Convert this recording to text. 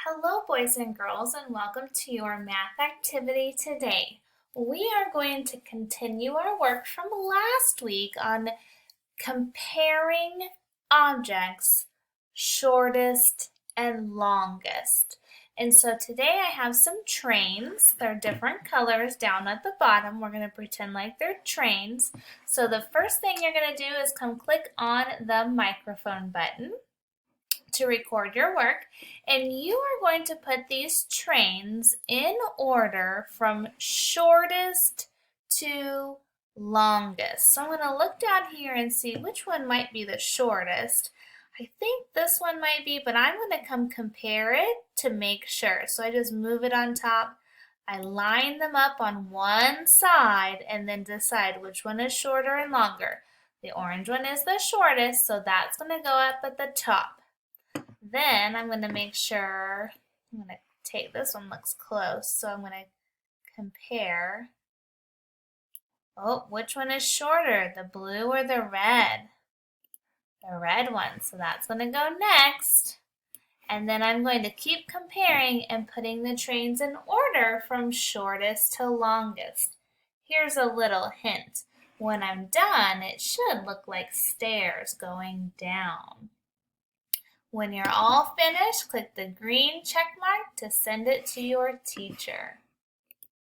Hello, boys and girls, and welcome to your math activity today. We are going to continue our work from last week on comparing objects, shortest and longest. And so today I have some trains. They're different colors down at the bottom. We're going to pretend like they're trains. So the first thing you're going to do is come click on the microphone button to record your work, and you are going to put these trains in order from shortest to longest. So I'm going to look down here and see which one might be the shortest. I think this one might be, but I'm going to come compare it to make sure. So I just move it on top. I line them up on one side and then decide which one is shorter and longer. The orange one is the shortest, so that's going to go up at the top. Then I'm going to make sure, I'm going to take, this one looks close, so I'm going to compare. Oh, which one is shorter, the blue or the red? The red one, so that's going to go next. And then I'm going to keep comparing and putting the trains in order from shortest to longest. Here's a little hint. When I'm done, it should look like stairs going down. When you're all finished, click the green check mark to send it to your teacher.